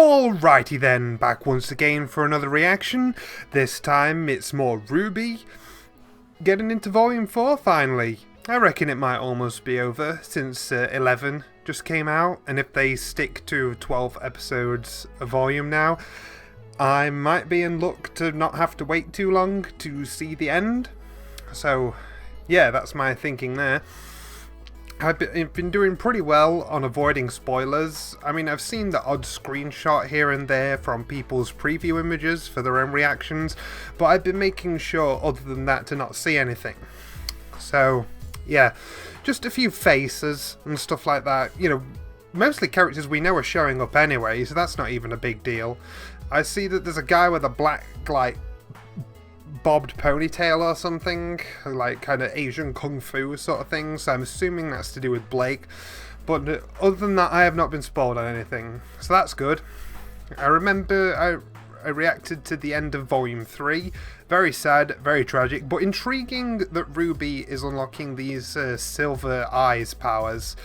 Alrighty then, back once again for another reaction. This time it's more RWBY. Getting into volume 4 finally. I reckon it might almost be over since 11 just came out, and if they stick to 12 episodes a volume now, I might be in luck to not have to wait too long to see the end. So yeah, that's my thinking there. I've been doing pretty well on avoiding spoilers. I mean, I've seen the odd screenshot here and there from people's preview images for their own reactions, but I've been making sure, other than that, to not see anything. So, yeah, just a few faces and stuff like that. You know, mostly characters we know are showing up anyway, so that's not even a big deal. I see that there's a guy with a black, like, bobbed ponytail or something, like kind of Asian kung fu sort of thing, so I'm assuming that's to do with Blake, but other than that I have not been spoiled on anything, so that's good. I remember I reacted to the end of volume 3, very sad, very tragic, but intriguing that RWBY is unlocking these silver eyes powers.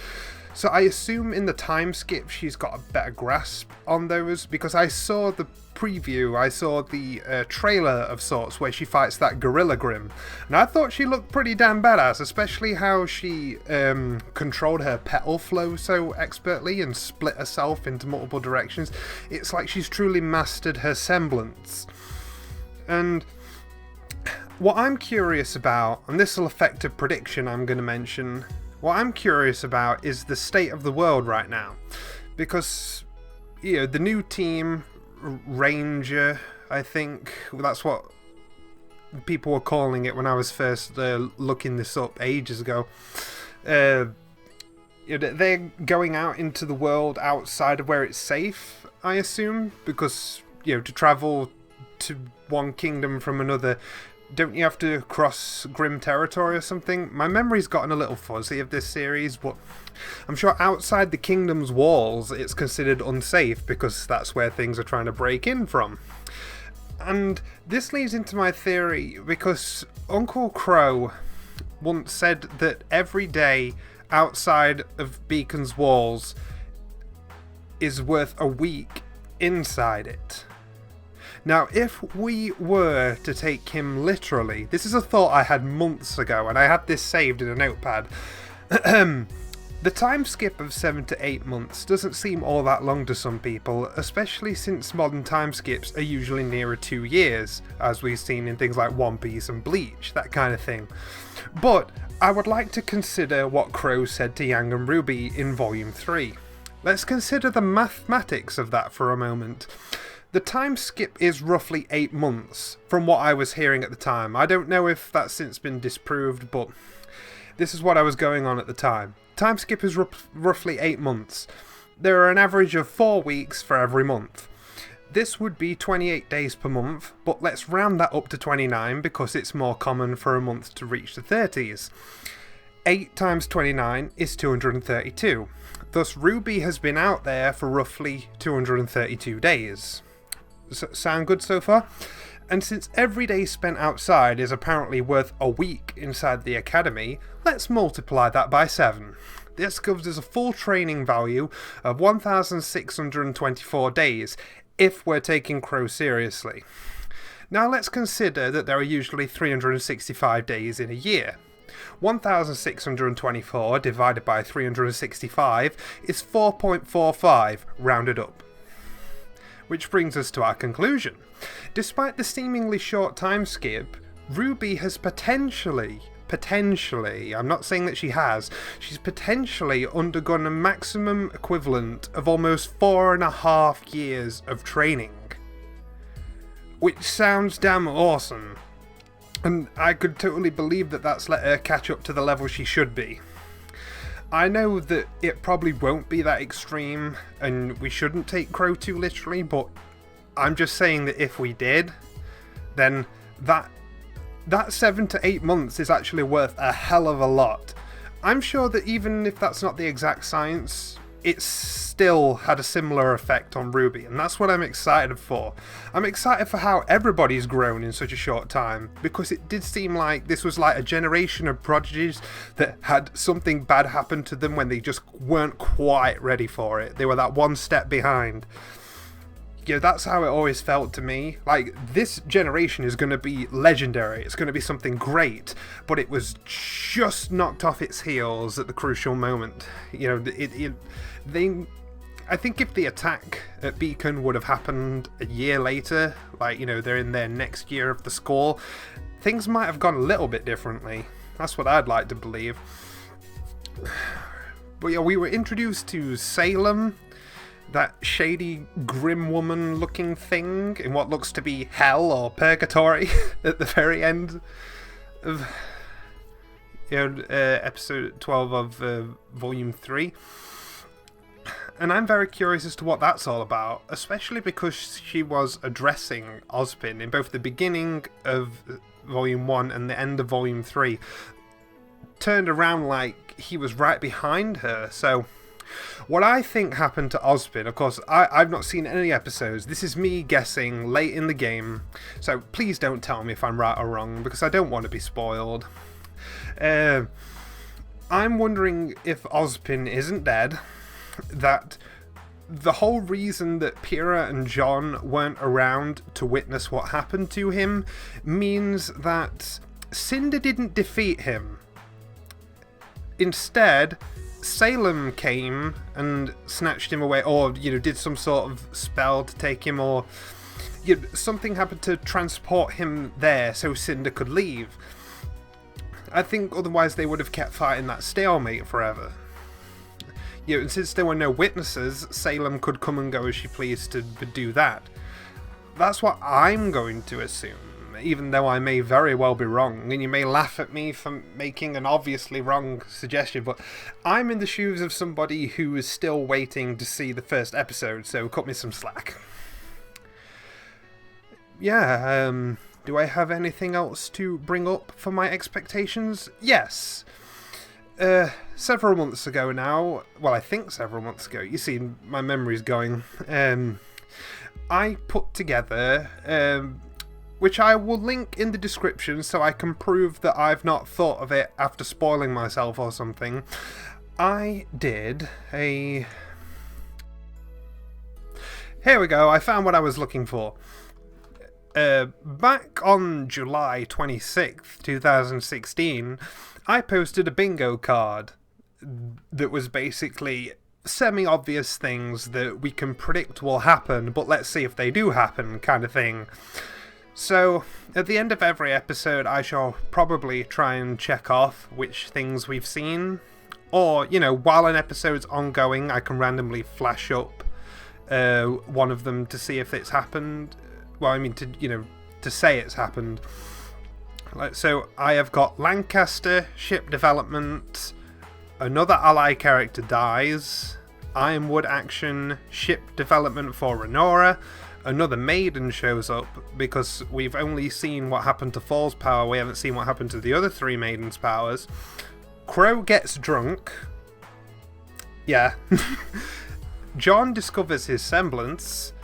So I assume in the time skip she's got a better grasp on those, because I saw the preview, I saw the trailer of sorts where she fights that Gorilla Grim, and I thought she looked pretty damn badass, especially how she controlled her petal flow so expertly and split herself into multiple directions. It's like she's truly mastered her semblance. And what I'm curious about, and this will affect a prediction I'm going to mention, what I'm curious about is the state of the world right now, because, you know, the new team, Ranger, I think that's what people were calling it when I was first looking this up ages ago. You know, they're going out into the world outside of where it's safe, I assume, because, you know, to travel to one kingdom from another, don't you have to cross Grim territory or something? My memory's gotten a little fuzzy of this series, but I'm sure outside the kingdom's walls it's considered unsafe because that's where things are trying to break in from. And this leads into my theory, because Uncle Crow once said that every day outside of Beacon's walls is worth a week inside it. Now, if we were to take him literally, this is a thought I had months ago, and I had this saved in a notepad. The time skip of 7 to 8 months doesn't seem all that long to some people, especially since modern time skips are usually nearer 2 years, as we've seen in things like One Piece and Bleach, that kind of thing. But I would like to consider what Crow said to Yang and RWBY in Volume 3. Let's consider the mathematics of that for a moment. The time skip is roughly 8 months, from what I was hearing at the time. I don't know if that's since been disproved, but this is what I was going on at the time. Time skip is roughly 8 months. There are an average of 4 weeks for every month. This would be 28 days per month, but let's round that up to 29 because it's more common for a month to reach the 30s. 8 times 29 is 232. Thus, RWBY has been out there for roughly 232 days. Sound good so far? And since every day spent outside is apparently worth a week inside the academy, let's multiply that by 7. This gives us a full training value of 1,624 days, if we're taking Crow seriously. Now let's consider that there are usually 365 days in a year. 1,624 divided by 365 is 4.45, rounded up. Which brings us to our conclusion. Despite the seemingly short time skip, RWBY has potentially, I'm not saying that she has, she's potentially undergone a maximum equivalent of almost 4.5 years of training. Which sounds damn awesome. And I could totally believe that that's let her catch up to the level she should be. I know that it probably won't be that extreme, and we shouldn't take Crow too literally, but I'm just saying that if we did, then that 7 to 8 months is actually worth a hell of a lot. I'm sure that even if that's not the exact science, it's still had a similar effect on RWBY, and that's what I'm excited for. I'm excited for how everybody's grown in such a short time, because it did seem like this was like a generation of prodigies that had something bad happen to them when they just weren't quite ready for it. They were that one step behind. that's how it always felt to me. Like, this generation is going to be legendary. It's going to be something great, but it was just knocked off its heels at the crucial moment. I think if the attack at Beacon would have happened a year later, like, they're in their next year of the school, things might have gone a little bit differently. That's what I'd like to believe. But yeah, we were introduced to Salem, that shady, grim woman-looking thing in what looks to be hell or purgatory at the very end of episode 12 of Volume 3. And I'm very curious as to what that's all about, especially because she was addressing Ozpin in both the beginning of Volume 1 and the end of Volume 3. Turned around like he was right behind her, so... What I think happened to Ozpin, of course, I've not seen any episodes. This is me guessing late in the game, so please don't tell me if I'm right or wrong, because I don't want to be spoiled. I'm wondering if Ozpin isn't dead, that the whole reason that Pyrrha and John weren't around to witness what happened to him means that Cinder didn't defeat him. Instead, Salem came and snatched him away, or, did some sort of spell to take him, or something happened to transport him there so Cinder could leave. I think otherwise they would have kept fighting that stalemate forever. And since there were no witnesses, Salem could come and go as she pleased to do that. That's what I'm going to assume, even though I may very well be wrong, and you may laugh at me for making an obviously wrong suggestion, but I'm in the shoes of somebody who is still waiting to see the first episode, so cut me some slack. Yeah, do I have anything else to bring up for my expectations? Yes. Several months ago now, well, I think several months ago, you see, my memory's going, I put together, which I will link in the description so I can prove that I've not thought of it after spoiling myself or something. I did a... Here we go, I found what I was looking for. Back on July 26th, 2016, I posted a bingo card that was basically semi-obvious things that we can predict will happen, but let's see if they do happen, kind of thing. So, at the end of every episode, I shall probably try and check off which things we've seen. Or, while an episode's ongoing, I can randomly flash up one of them to see if it's happened. Well, I mean, to say it's happened. So, I have got Lancaster, ship development, another ally character dies, Ironwood action, ship development for Renora, another maiden shows up, because we've only seen what happened to Fall's power, we haven't seen what happened to the other three maidens' powers. Crow gets drunk. Yeah. John discovers his semblance.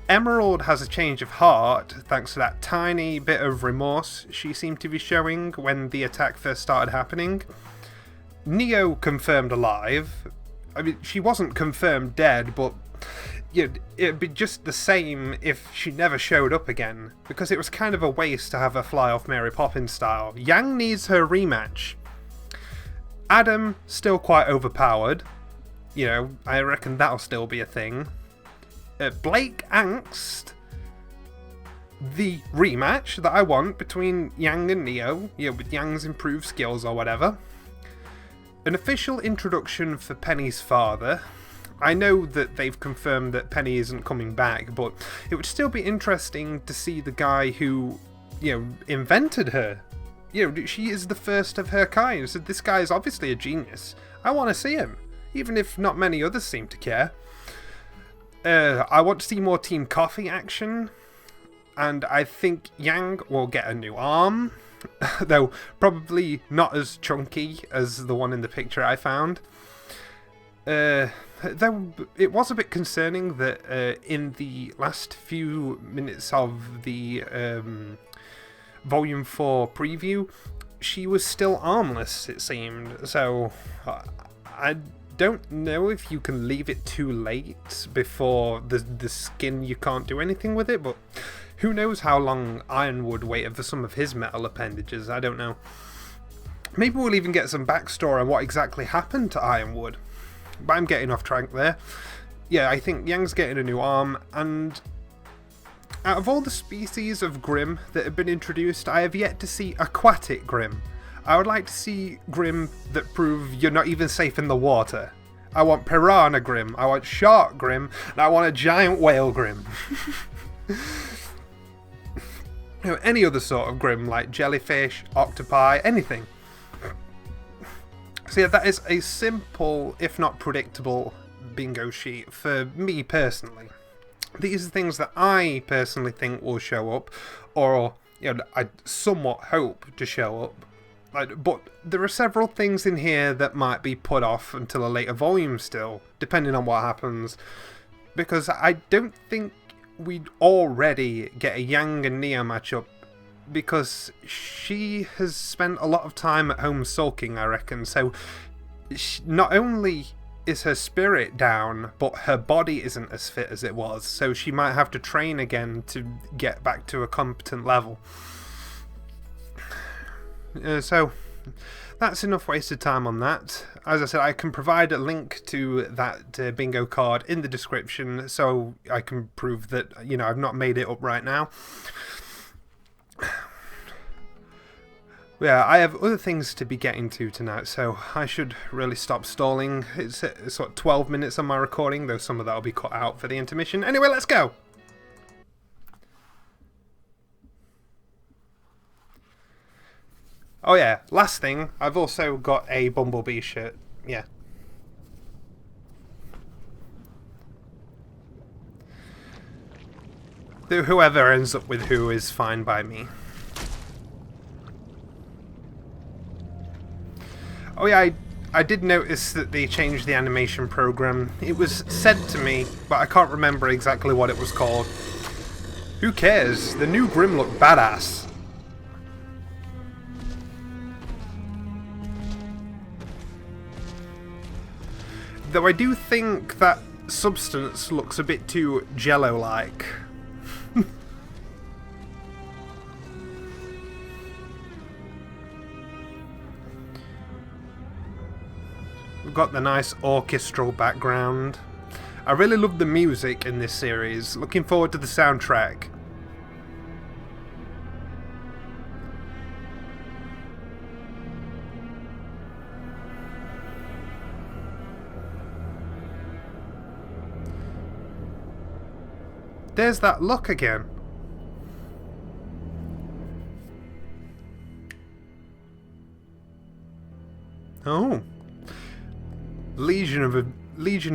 Emerald has a change of heart, thanks to that tiny bit of remorse she seemed to be showing when the attack first started happening. Neo confirmed alive. I mean, she wasn't confirmed dead, but it'd be just the same if she never showed up again, because it was kind of a waste to have her fly off Mary Poppins style. Yang needs her rematch. Adam, still quite overpowered. I reckon that'll still be a thing. Blake Angst, the rematch that I want between Yang and Neo, with Yang's improved skills or whatever. An official introduction for Penny's father. I know that they've confirmed that Penny isn't coming back, but it would still be interesting to see the guy who, invented her. She is the first of her kind, so this guy is obviously a genius. I want to see him, even if not many others seem to care. I want to see more Team Coffee action, and I think Yang will get a new arm, though probably not as chunky as the one in the picture I found. Though it was a bit concerning that in the last few minutes of the Volume 4 preview, she was still armless, it seemed, so don't know if you can leave it too late before the skin, you can't do anything with it, but who knows how long Ironwood waited for some of his metal appendages, I don't know. Maybe we'll even get some backstory on what exactly happened to Ironwood. But I'm getting off track there. Yeah, I think Yang's getting a new arm, and out of all the species of Grim that have been introduced, I have yet to see aquatic Grim. I would like to see Grim that prove you're not even safe in the water. I want Piranha Grim, I want Shark Grim, and I want a giant whale Grim. You know, any other sort of Grim, like jellyfish, octopi, anything. So yeah, that is a simple, if not predictable, bingo sheet for me personally. These are things that I personally think will show up, or you know, I somewhat hope to show up. But there are several things in here that might be put off until a later volume still, depending on what happens. Because I don't think we'd already get a Yang and Neo matchup, because she has spent a lot of time at home sulking, I reckon. So not only is her spirit down, but her body isn't as fit as it was. So she might have to train again to get back to a competent level. So that's enough wasted time on that. As I said, I can provide a link to that bingo card in the description, so I can prove that, you know, I've not made it up right now. Yeah, I have other things to be getting to tonight, so I should really stop stalling. It's what, 12 minutes on my recording, though some of that will be cut out for the intermission. Anyway, let's go! Oh yeah, last thing, I've also got a Bumblebee shirt. Yeah. Whoever ends up with who is fine by me. Oh yeah, I did notice that they changed the animation program. It was said to me, but I can't remember exactly what it was called. Who cares? The new Grim looked badass. Though I do think that substance looks a bit too Jello-like. We've got the nice orchestral background. I really love the music in this series. Looking forward to the soundtrack. There's that look again. Oh. Legion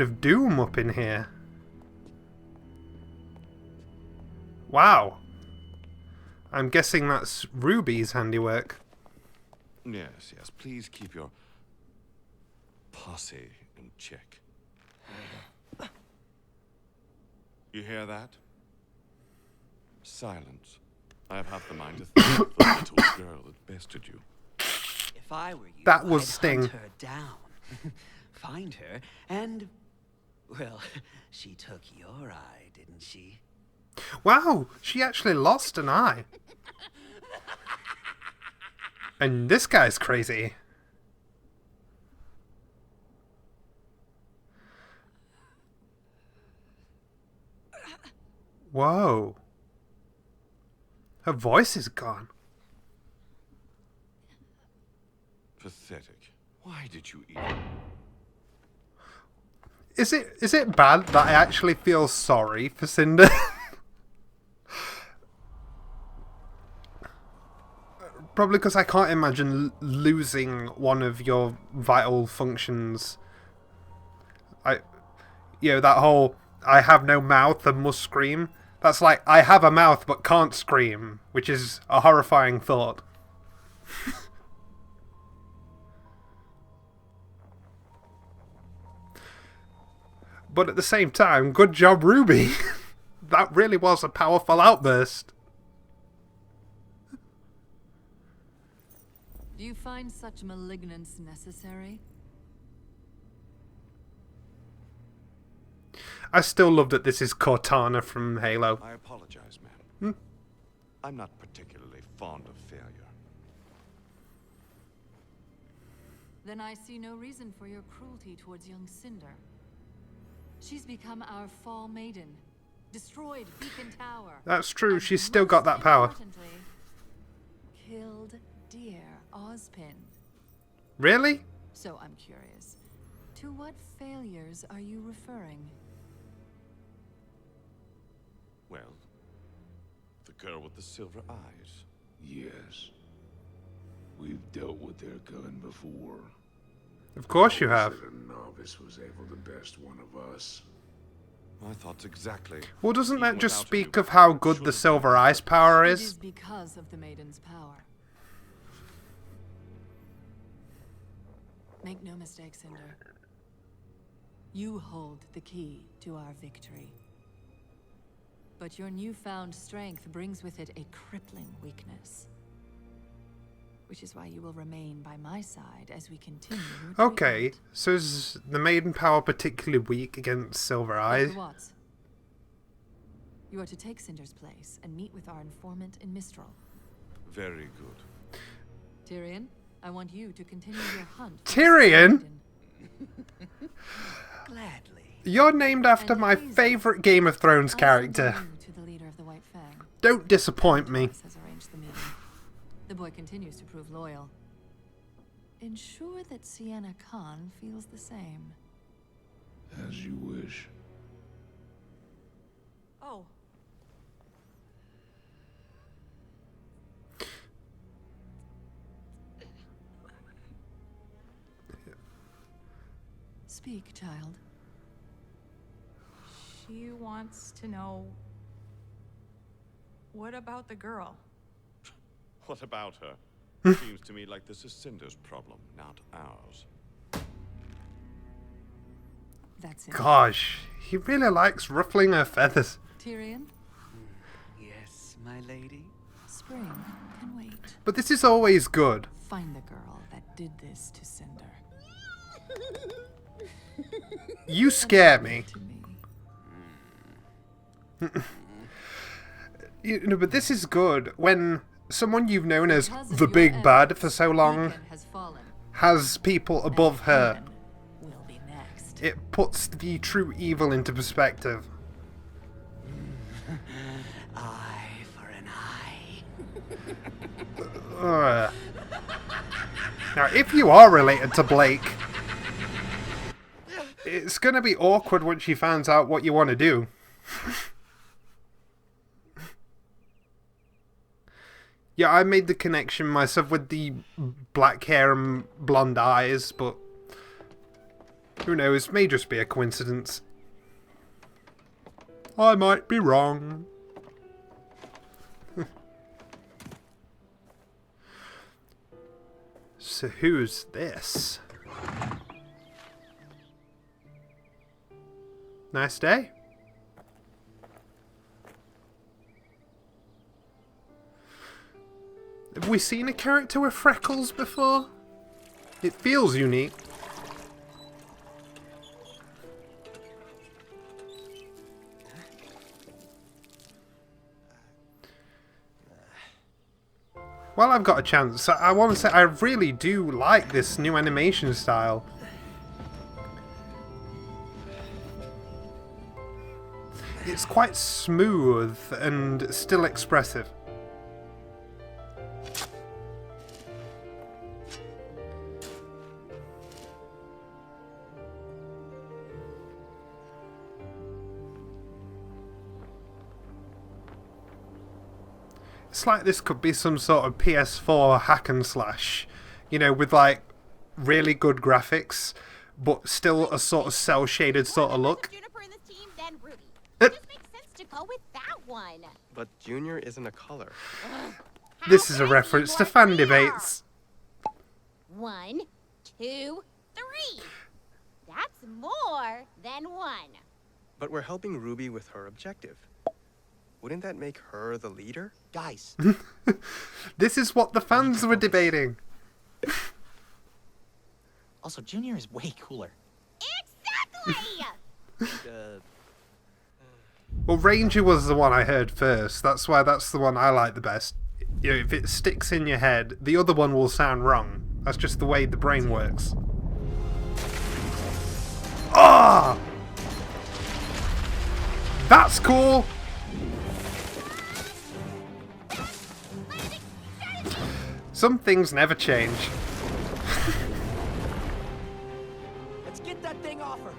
of Doom up in here. Wow. I'm guessing that's RWBY's handiwork. Yes, yes. Please keep your posse in check. You hear that? Silence. I have half the mind to thank the little girl that bested you. If I were you, That was I'd Sting. hunt her down, find her, and well, she took your eye, didn't she? Wow, she actually lost an eye. And this guy's crazy. Whoa. Her voice is gone. Pathetic. Why did you eat? Is it bad that I actually feel sorry for Cinder? Probably because I can't imagine losing one of your vital functions. You know, that whole I have no mouth and must scream. That's like, I have a mouth but can't scream, which is a horrifying thought. But at the same time, good job, RWBY. That really was a powerful outburst. Do you find such malignance necessary? I still love that this is Cortana from Halo. I apologize, ma'am. I'm not particularly fond of failure. Then I see no reason for your cruelty towards young Cinder. She's become our fall maiden, destroyed Beacon Tower. That's true, and she's still got most that power. importantly, killed dear Ozpin. Really? So I'm curious, to what failures are you referring? Well, the girl with the silver eyes. Yes. We've dealt with their kind before. Of course you have. Always said a novice was able to best one of us. My thoughts exactly. Well, doesn't Even that just without speak you, of how I good should the have silver been ice power It is? is because of the maiden's power. Make no mistake, Cinder. You hold the key to our victory. But your newfound strength brings with it a crippling weakness. Which is why you will remain by my side as we continue your Okay, treatment. so is the maiden power particularly weak against silver eyes? Dr. Watts, you are to take Cinder's place and meet with our informant in Mistral. Very good. Tyrion, I want you to continue your hunt. for Tyrion? Maiden. Gladly. You're named after And my Hazel, favourite Game of Thrones I send character. you to the leader of the White Fang. Don't disappoint me. Watts has arranged the meeting. The boy continues to prove loyal. Ensure that Sienna Khan feels the same. As you wish. Oh. Speak, child. She wants to know, what about the girl? What about her? Seems to me like this is Cinder's problem, not ours. That's it. Gosh, he really likes ruffling her feathers. Tyrion, Yes, my lady. spring can wait. But this is always good. Find the girl that did this to Cinder. You scare me. To me. You know, but this is good when someone you've known as Because of the your big bad efforts, for so long Beacon has fallen, has people above and her. Haman will be next. It puts the true evil into perspective. Eye for an eye. Ugh. Now, if you are related to Blake, it's gonna be awkward when she finds out what you want to do. Yeah, I made the connection myself with the black hair and blonde eyes, but who knows, may just be a coincidence. I might be wrong. So who's this? Nice day. Have we seen a character with freckles before? It feels unique. While I've got a chance, I want to say I really do like this new animation style. It's quite smooth and still expressive. It's like this could be some sort of PS4 hack and slash, you know, with like really good graphics, but still a sort of cell shaded sort of look. Juniper in this team, then Ruby. It just makes sense to go with that one. But Junior isn't a color. This is a reference to fan debates. 1, 2, 3. That's more than 1. But we're helping Ruby with her objective. Wouldn't that make her the leader? Guys, This is what the fans were debating. Also, Junior is way cooler. Exactly! Well, Ranger was the one I heard first. That's why that's the one I like the best. You know, if it sticks in your head, the other one will sound wrong. That's just the way the brain works. Ah! That's cool! Some things never change. Let's get that thing off her.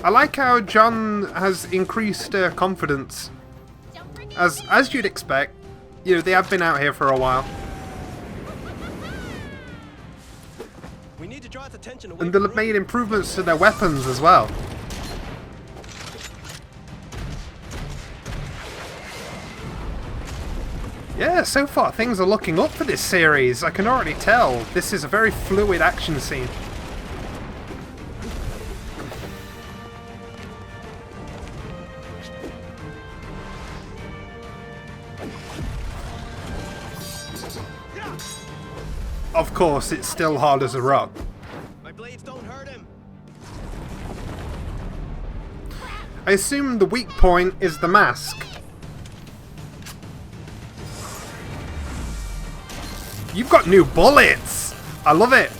I like how John has increased confidence. As you'd expect. You know, they have been out here for a while. We need to draw its attention away And from they've made Ruby. improvements to their weapons as well. Yeah, so far things are looking up for this series. I can already tell. This is a very fluid action scene. Of course, it's still hard as a rock. My blades don't hurt him. I assume the weak point is the mask. You've got new bullets! I love it!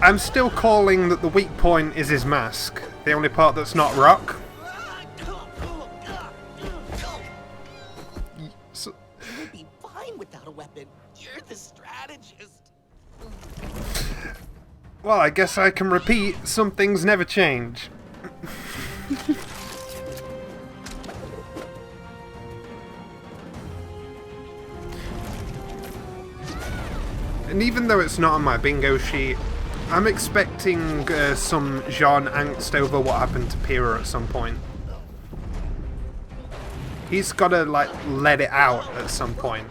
I'm still calling that the weak point is his mask. The only part that's not rock. So, You'd be fine without a weapon. You're the strategist. well, I guess I can repeat, some things never change. And even though it's not on my bingo sheet, I'm expecting some Jean angst over what happened to Pyrrha at some point. He's gotta, like, let it out at some point.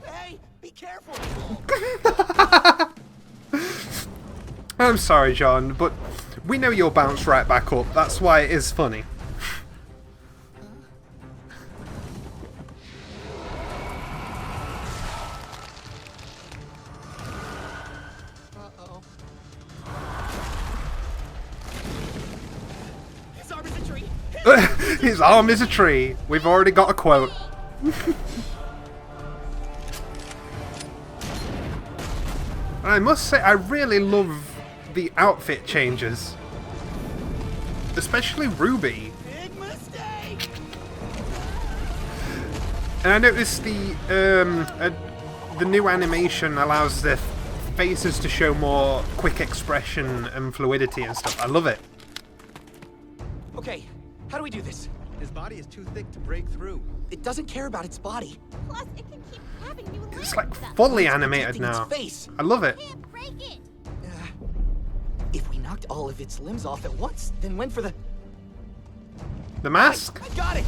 Hey, be careful. I'm sorry, John, but we know you'll bounce right back up. That's why it is funny. Uh-oh. His arm is a tree. His arm is a tree. We've already got a quote. And I must say, I really love the outfit changes. Especially Ruby. Big mistake. And I noticed the new animation allows their faces to show more quick expression and fluidity and stuff. I love it. Okay, how do we do this? His body is too thick to break through. It doesn't care about its body. Plus, it can keep having new limbs. It's like and stuff. fully It's animated protecting its now. face. I love it. Can't break it. If we knocked all of its limbs off at once, then went for the... The mask? I got it!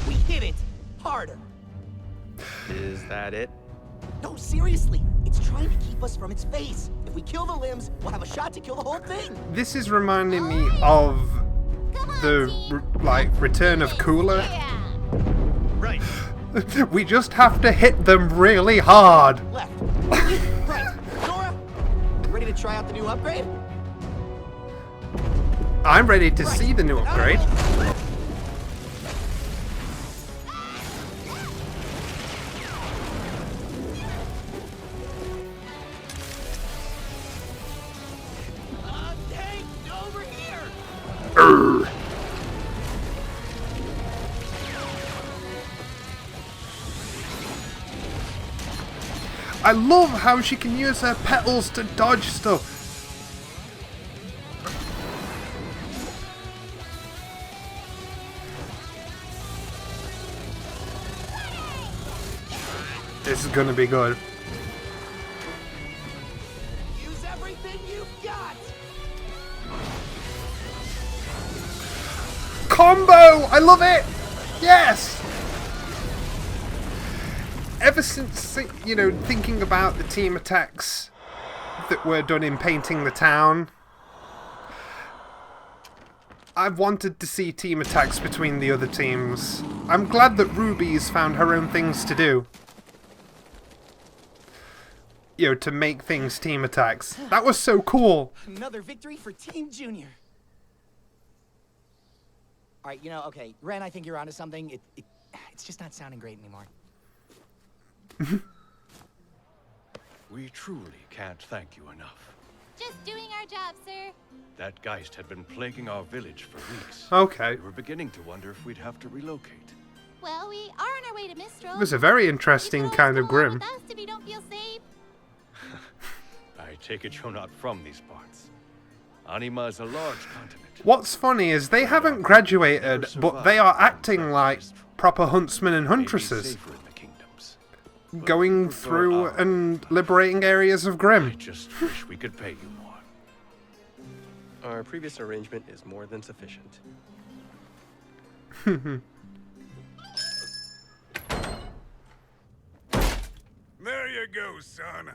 We hit it harder. Is that it? No, seriously. It's trying to keep us from its face. If we kill the limbs, we'll have a shot to kill the whole thing. This is reminding me of the return of Cooler. Yeah. Right. We just have to hit them really hard. Left. Right. Nora, ready to try out the new upgrade? I'm ready to see the new upgrade. Tank, over here! Urgh. I love how she can use her petals to dodge stuff. This is gonna be good. Use everything you've got! Combo! I love it! Yes! Ever since, you know, thinking about the team attacks that were done in painting the town, I've wanted to see team attacks between the other teams. I'm glad that Ruby's found her own things to do. you know, to make things team attacks. That was so cool. Another victory for Team Junior. All right, okay, Ren, I think you're onto something. It's just not sounding great anymore. We truly can't thank you enough. Just doing our job, sir. That Geist had been plaguing our village for weeks. Okay. We were beginning to wonder if we'd have to relocate. Well, we are on our way to Mistral. It was a very interesting kind of grim. With us if you don't feel safe. I take it you're not from these parts. Anima is a large continent. What's funny is they haven't graduated, but they are acting like proper huntsmen and huntresses. Going through and liberating areas of I Grim. just wish we could pay you more. Our previous arrangement is more than sufficient. There you go, son.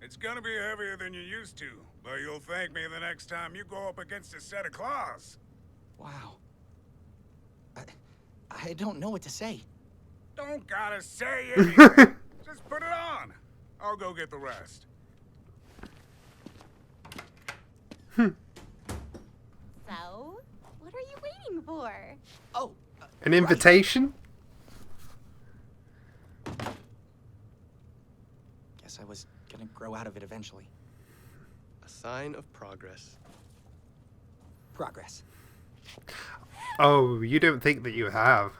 It's gonna be heavier than you're used to, but you'll thank me the next time you go up against a set of claws. Wow. I don't know what to say. Don't gotta say anything. Just put it on. I'll go get the rest. So, what are you waiting for? Oh, An invitation? guess I was gonna grow out of it eventually. A sign of progress. Progress. Oh, you don't think that you have.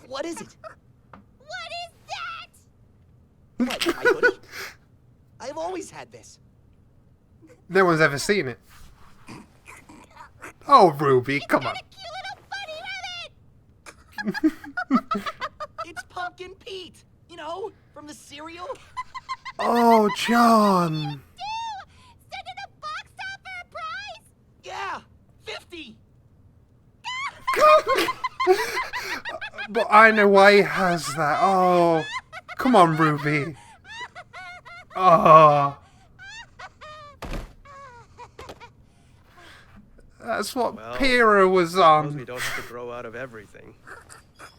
What is it? What is that? What, my hoodie? I've always had this. No one's ever seen it. Oh, Ruby, come on. Got a cute little bunny rabbit. It's Pumpkin Pete. From the cereal. Oh, John. Do send it a box top for a prize. Yeah, 50. But I know why he has that. Oh, come on, Ruby. Oh. That's what Well, Pyrrha was Suppose we on. don't have to grow out of everything. Can't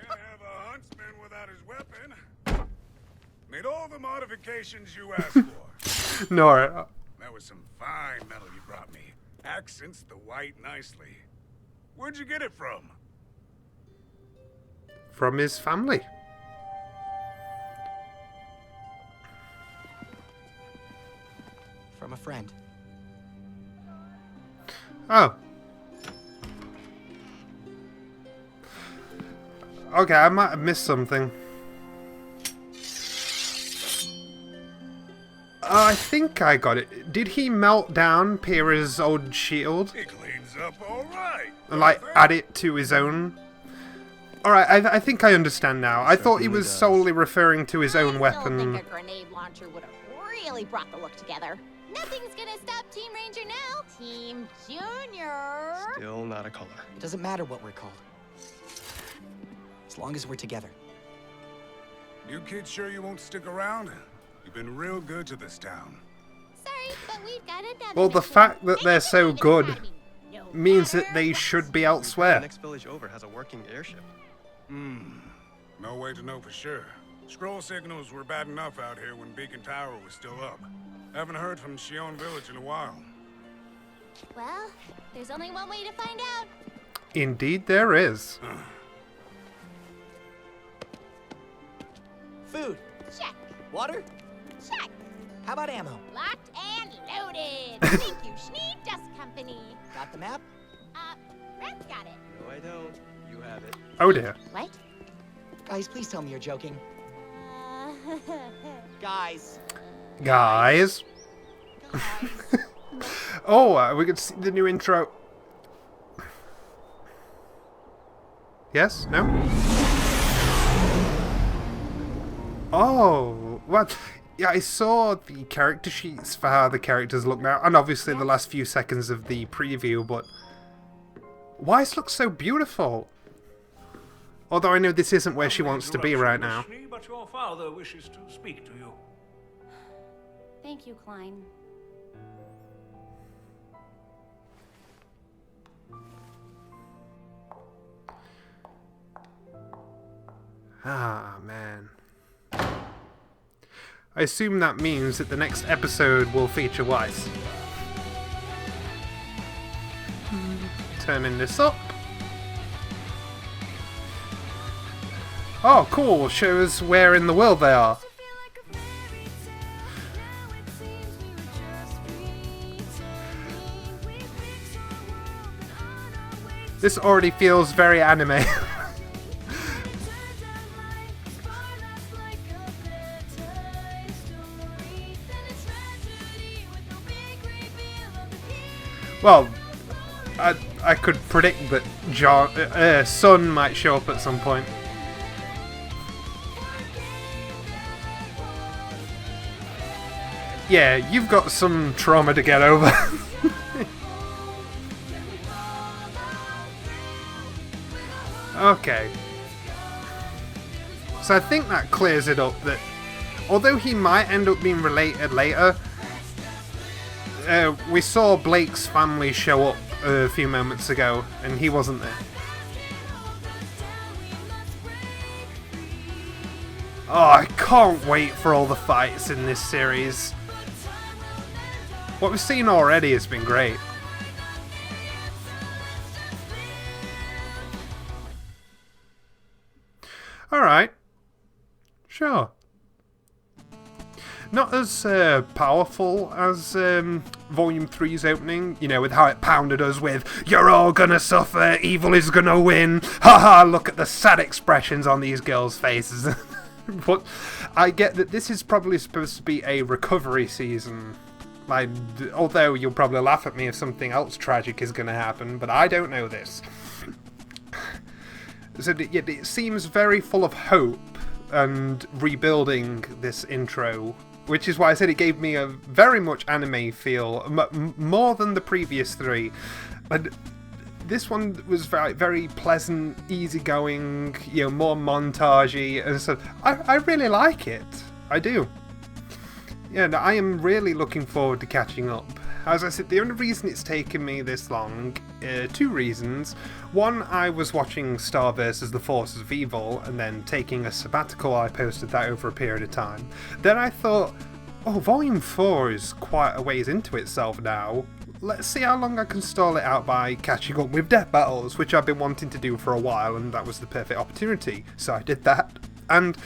have a huntsman without his weapon. Made all the modifications you asked for. No, That was some fine metal you brought me. Accents the white nicely. Where'd you get it from? from his family. From a friend. Oh. Okay, I might have missed something. I think I got it. Did he melt down Pyrrha's old shield? It cleans up all right. And, like, add it to his own? Alright, I think I understand now. I thought he was solely referring to his own I weapon. still think a grenade launcher would have really brought the look together. Nothing's gonna stop Team Ranger now. Team Junior. Still not a color. It doesn't matter what we're called. As long as we're together. You kids sure you won't stick around? You've been real good to this town. Sorry, but we've got another Well, the mission. fact that they're so good No means matter that they what. should be The elsewhere. next village over has a working airship. No way to know for sure. Scroll signals were bad enough out here when Beacon Tower was still up. Haven't heard from Shion Village in a while. Well, there's only one way to find out. Indeed there is. Food. Check. Water. Check. How about ammo? Locked and loaded. Thank you, Schneed Dust Company. Got the map? Red's got it. No, I don't. You have it. Oh dear. What? Guys, please tell me you're joking. Uh, Guys. Guys. Guys. Oh, we could see the new intro. Yes? No? Oh, what? Yeah, I saw the character sheets for how the characters look now, and obviously the last few seconds of the preview, but Wise looks so beautiful. Although I know this isn't where she wants to be right now. But your father wishes to speak to you. Thank you, Klein. Ah, man. I assume that means that the next episode will feature Weiss. Turning this up. Oh, cool. Shows where in the world they are. This already feels very anime. Well, I could predict that Sun might show up at some point. Yeah, you've got some trauma to get over. Okay. So I think that clears it up that although he might end up being related later, we saw Blake's family show up a few moments ago and he wasn't there. Oh, I can't wait for all the fights in this series. What we've seen already has been great. Alright. Sure. Not as powerful as Volume 3's opening, you know, with how it pounded us with, "You're all gonna suffer, evil is gonna win, haha, look at the sad expressions on these girls' faces." But I get that this is probably supposed to be a recovery season. Although you'll probably laugh at me if something else tragic is gonna happen, but I don't know this. So it seems very full of hope and rebuilding this intro, which is why I said it gave me a very much anime feel, more than the previous three. And this one was very, very pleasant, easygoing, you know, more montagey, and so I really like it. I do. Yeah, I am really looking forward to catching up. As I said, the only reason it's taken me this long, two reasons. One, I was watching Star vs. the Forces of Evil, and then taking a sabbatical, I posted that over a period of time. Then I thought, oh, Volume 4 is quite a ways into itself now. Let's see how long I can stall it out by catching up with Death Battles, which I've been wanting to do for a while, and that was the perfect opportunity. So I did that, and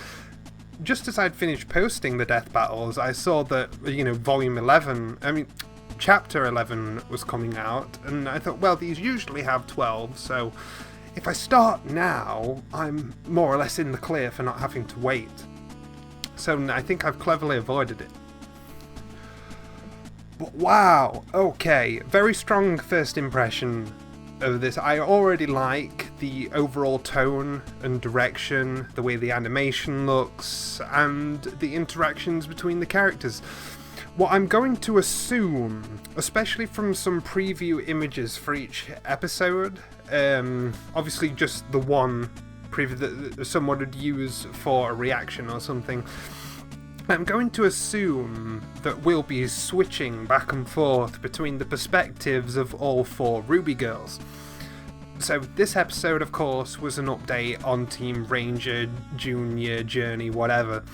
just as I'd finished posting the Death Battles, I saw that, you know, Volume 11, Chapter 11 was coming out, and I thought, well, these usually have 12, so if I start now, I'm more or less in the clear for not having to wait. So I think I've cleverly avoided it. But wow, okay, very strong first impression of this. I already like the overall tone and direction, the way the animation looks, and the interactions between the characters. What I'm going to assume, especially from some preview images for each episode, obviously just the one preview that someone would use for a reaction or something, I'm going to assume that we'll be switching back and forth between the perspectives of all four RWBY girls. So this episode, of course, was an update on Team Ranger, Junior, Journey, whatever.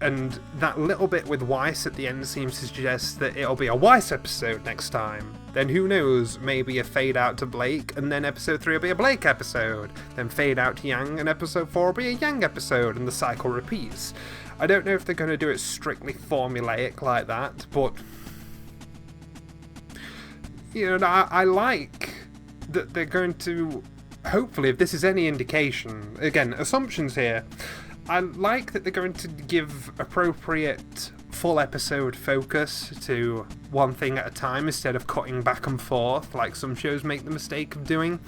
And that little bit with Weiss at the end seems to suggest that it'll be a Weiss episode next time. Then who knows, maybe a fade out to Blake, and then episode 3 will be a Blake episode. Then fade out to Yang, and episode 4 will be a Yang episode, and the cycle repeats. I don't know if they're going to do it strictly formulaic like that, but you know, I like that they're going to, hopefully, if this is any indication, again, assumptions here, I like that they're going to give appropriate full episode focus to one thing at a time instead of cutting back and forth like some shows make the mistake of doing.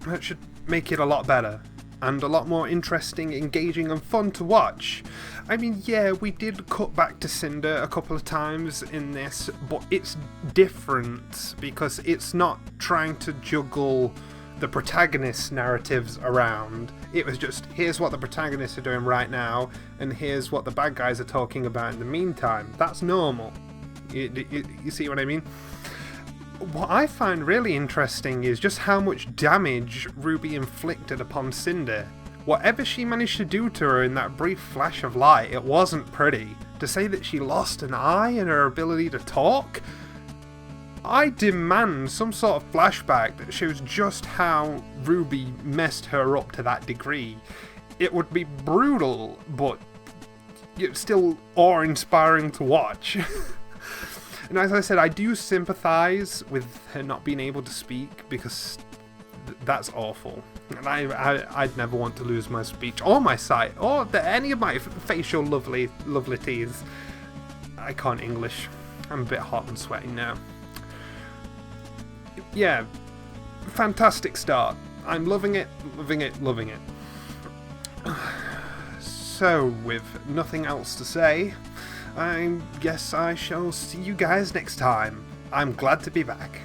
That should make it a lot better and a lot more interesting, engaging and fun to watch. I mean, yeah, we did cut back to Cinder a couple of times in this, but it's different because it's not trying to juggle the protagonist's narratives around. It was just, here's what the protagonists are doing right now, and here's what the bad guys are talking about in the meantime. That's normal. You see what I mean? What I find really interesting is just how much damage RWBY inflicted upon Cinder Whatever she managed to do to her in that brief flash of light, it wasn't pretty. To say that she lost an eye and her ability to talk? I demand some sort of flashback that shows just how RWBY messed her up to that degree. It would be brutal, but it's still awe-inspiring to watch. And as I said, I do sympathise with her not being able to speak, because that's awful. And I'd never want to lose my speech, or my sight, or any of my facial lovelities. I can't English. I'm a bit hot and sweaty now. Yeah, fantastic start. I'm loving it, loving it, loving it. So, with nothing else to say, I guess I shall see you guys next time. I'm glad to be back.